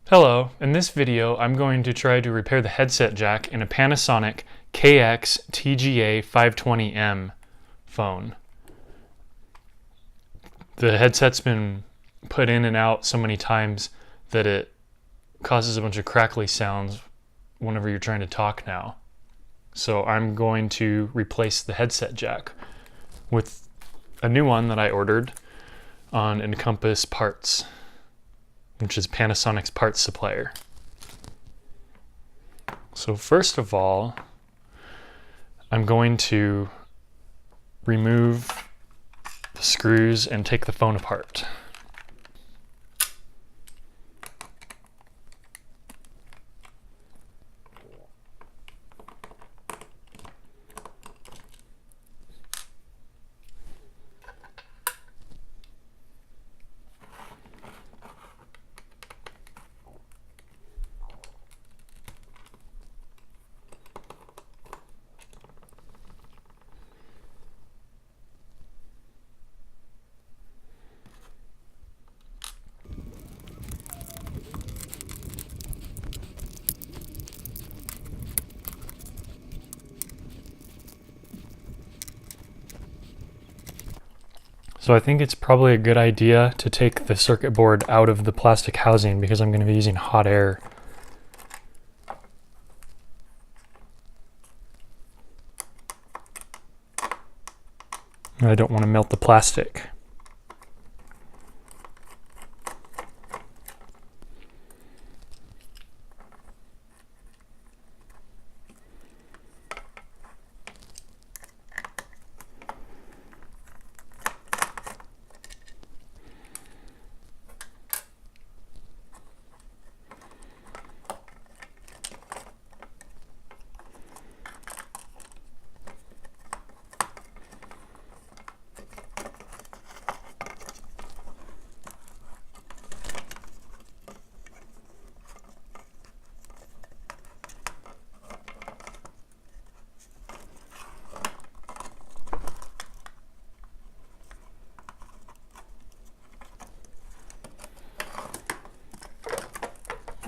Hello, in this video I'm going to try to repair the headset jack in a Panasonic KX-TGA520M phone. The headset's been put in and out so many times that it causes a bunch of crackly sounds whenever you're trying to talk now. So I'm going to replace the headset jack with a new one that I ordered on Encompass Parts, which is Panasonic's parts supplier. So first of all, I'm going to remove the screws and take the phone apart. So I think it's probably a good idea to take the circuit board out of the plastic housing because I'm going to be using hot air. And I don't want to melt the plastic.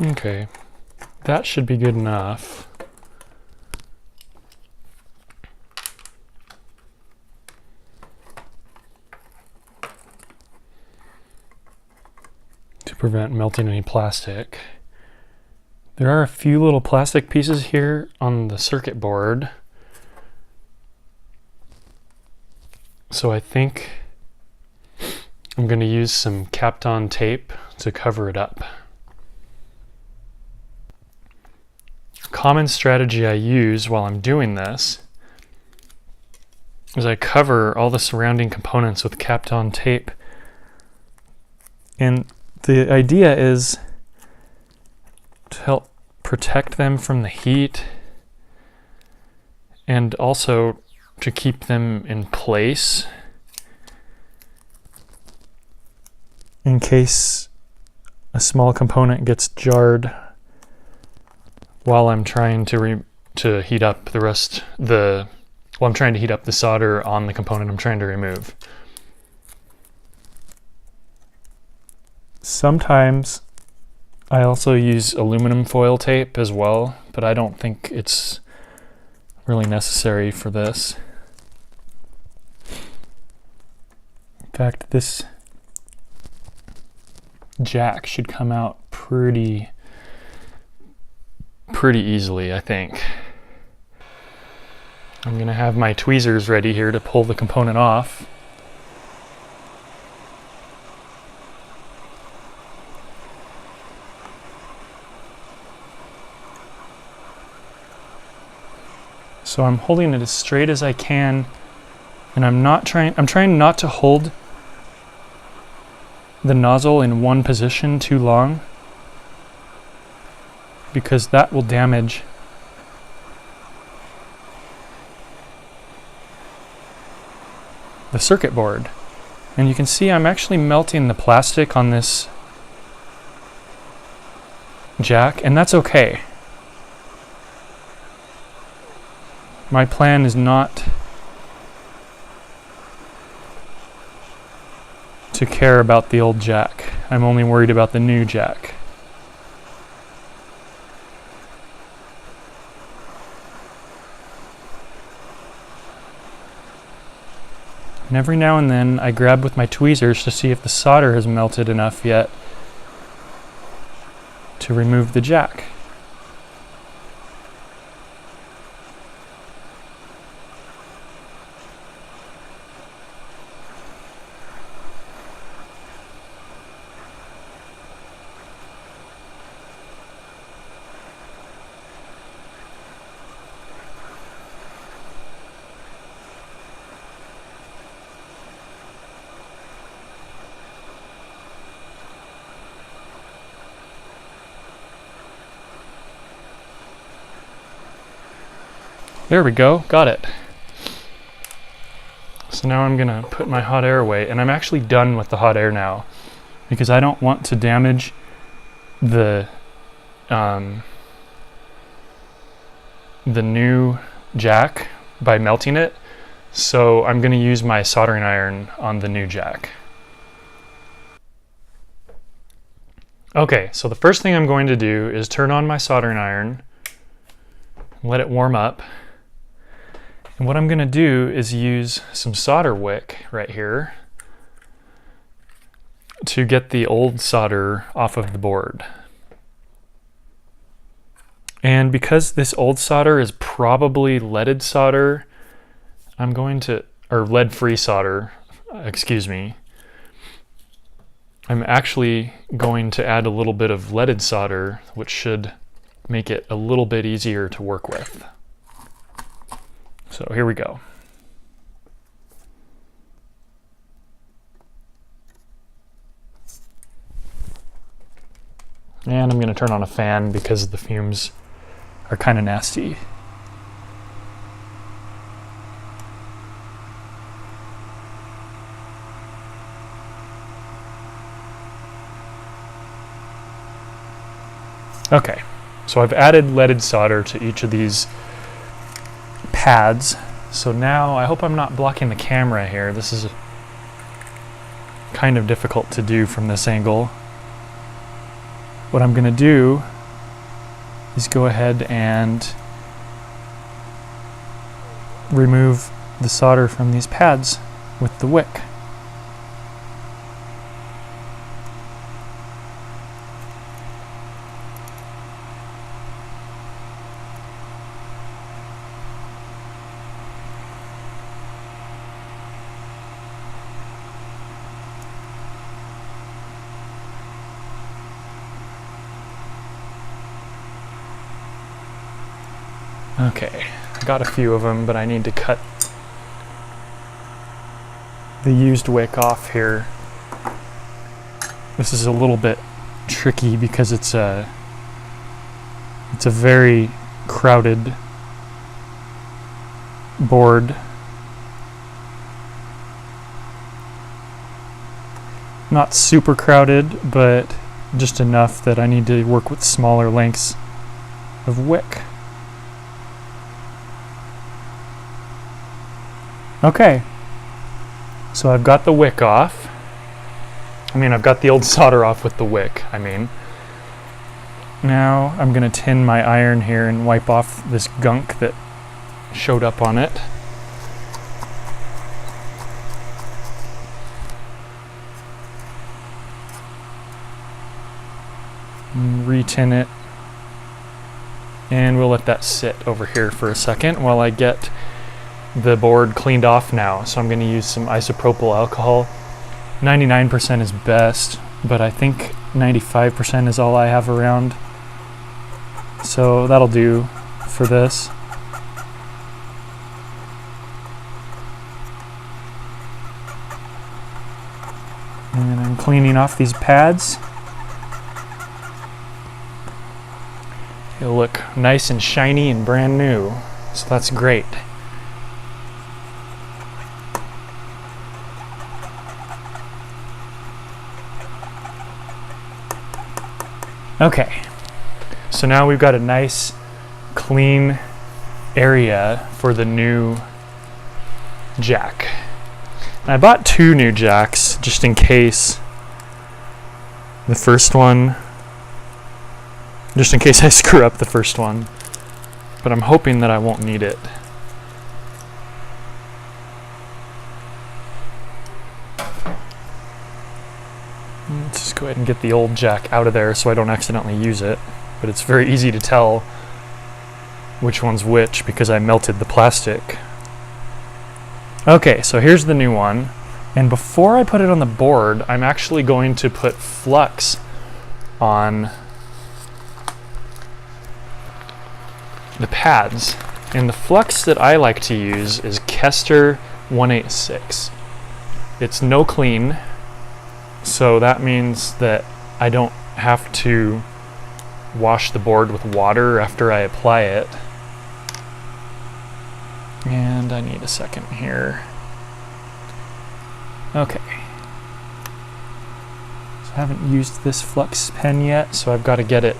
Okay, that should be good enough. To prevent melting any plastic. There are a few little plastic pieces here on the circuit board. So I think I'm going to use some Kapton tape to cover it up. Common strategy I use while I'm doing this is I cover all the surrounding components with Kapton tape. And the idea is to help protect them from the heat and also to keep them in place in case a small component gets jarred while I'm trying to heat up I'm trying to heat up the solder on the component I'm trying to remove. Sometimes I also use aluminum foil tape as well, but I don't think it's really necessary for this. In fact, this jack should come out pretty easily, I think. I'm going to have my tweezers ready here to pull the component off. So I'm holding it as straight as I can, and I'm trying not to hold the nozzle in one position too long, because that will damage the circuit board. And you can see I'm actually melting the plastic on this jack, and that's okay. My plan is not to care about the old jack. I'm only worried about the new jack. And every now and then I grab with my tweezers to see if the solder has melted enough yet to remove the jack. There we go, got it. So now I'm gonna put my hot air away, and I'm actually done with the hot air now because I don't want to damage the new jack by melting it. So I'm gonna use my soldering iron on the new jack. Okay, so the first thing I'm going to do is turn on my soldering iron, let it warm up. And what I'm going to do is use some solder wick right here to get the old solder off of the board. And because this old solder is probably leaded solder, or lead-free solder, excuse me, I'm actually going to add a little bit of leaded solder, which should make it a little bit easier to work with. So here we go. And I'm going to turn on a fan because the fumes are kind of nasty. Okay, so I've added leaded solder to each of these pads. So now I hope I'm not blocking the camera here. This is kind of difficult to do from this angle. What I'm going to do is go ahead and remove the solder from these pads with the wick. Okay, I got a few of them, but I need to cut the used wick off here. This is a little bit tricky because it's a very crowded board. Not super crowded, but just enough that I need to work with smaller lengths of wick. Okay, so I've got the wick off. I've got the old solder off with the wick, Now I'm going to tin my iron here and wipe off this gunk that showed up on it. And re-tin it. And we'll let that sit over here for a second while I get the board cleaned off now. So I'm going to use some isopropyl alcohol. 99% is best, but I think 95% is all I have around. So that'll do for this. And I'm cleaning off these pads. It'll look nice and shiny and brand new, so that's great. Okay, so now we've got a nice clean area for the new jack. And I bought two new jacks just in case I screw up the first one, but I'm hoping that I won't need it. go ahead and get the old jack out of there so I don't accidentally use it. But it's very easy to tell which one's which because I melted the plastic. Okay, so here's the new one. And before I put it on the board, I'm actually going to put flux on the pads. And the flux that I like to use is Kester 186. It's no clean, so that means that I don't have to wash the board with water after I apply it. And I need a second here. Okay. So I haven't used this flux pen yet, so I've got to get it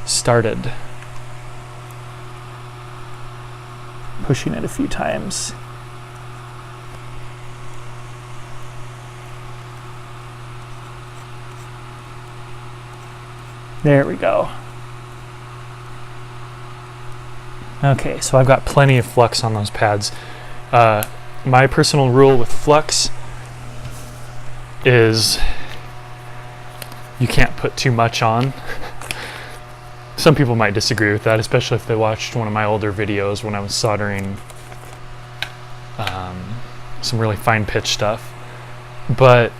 started. Pushing it a few times. There we go. Okay, so I've got plenty of flux on those pads. My personal rule with flux is you can't put too much on. Some people might disagree with that, especially if they watched one of my older videos when I was soldering some really fine pitch stuff. But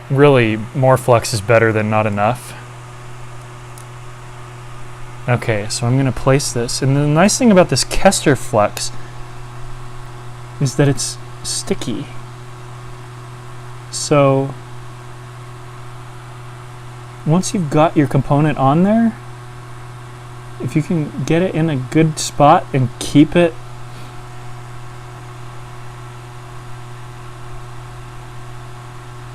really, more flux is better than not enough. Okay, so I'm going to place this. And the nice thing about this Kester flux is that it's sticky. So once you've got your component on there, if you can get it in a good spot and keep it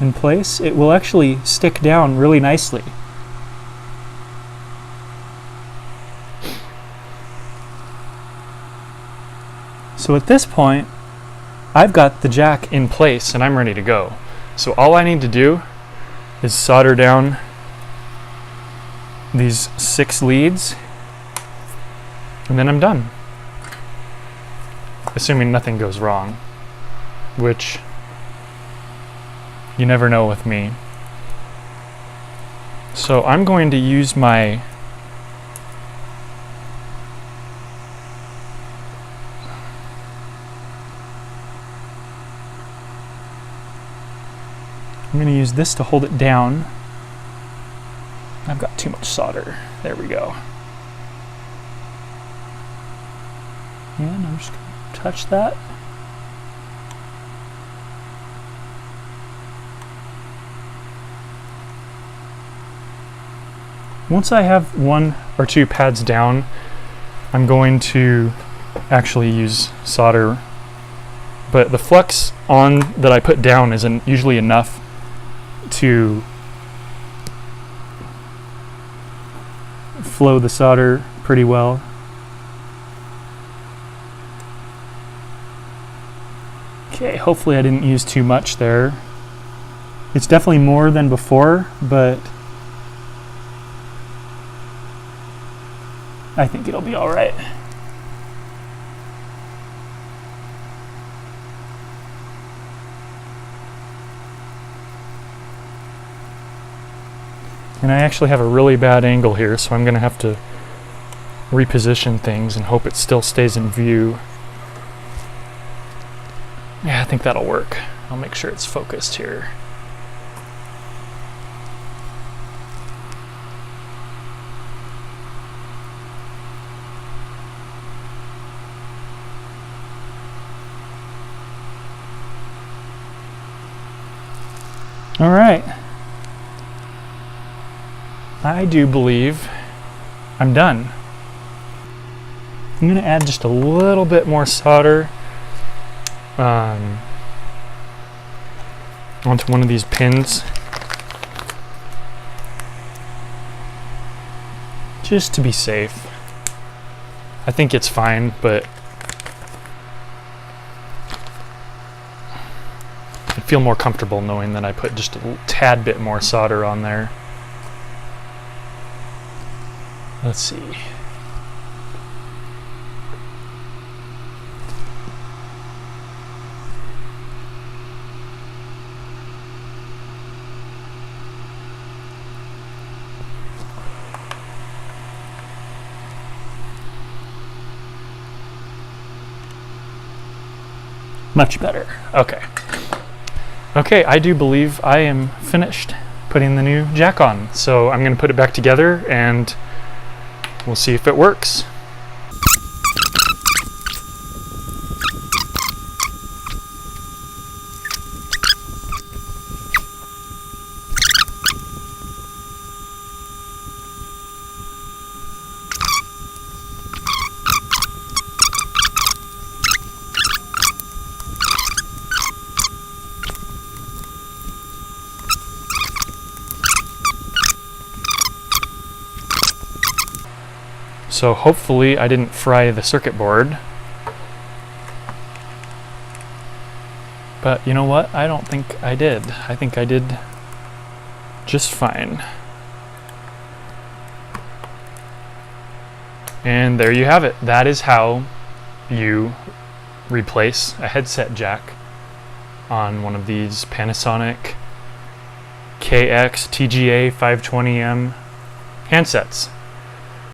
in place, it will actually stick down really nicely. So at this point, I've got the jack in place and I'm ready to go. So all I need to do is solder down these 6 leads and then I'm done. Assuming nothing goes wrong, which you never know with me. So I'm going to use my I'm going to use this to hold it down. I've got too much solder. There we go. And I'm just going to touch that. Once I have 1 or 2 pads down, I'm going to actually use solder. But the flux on that I put down isn't usually enough to flow the solder pretty well. Okay, hopefully I didn't use too much there. It's definitely more than before, but I think it'll be all right. And I actually have a really bad angle here, so I'm going to have to reposition things and hope it still stays in view. Yeah, I think that'll work. I'll make sure it's focused here. All right. I do believe I'm done. I'm going to add just a little bit more solder onto one of these pins, just to be safe. I think it's fine, but I'd feel more comfortable knowing that I put just a tad bit more solder on there. Let's see. Much better. Okay. Okay, I do believe I am finished putting the new jack on. So I'm going to put it back together and we'll see if it works. So hopefully I didn't fry the circuit board. But you know what? I don't think I did. I think I did just fine. And there you have it. That is how you replace a headset jack on one of these Panasonic KX-TGA520M handsets.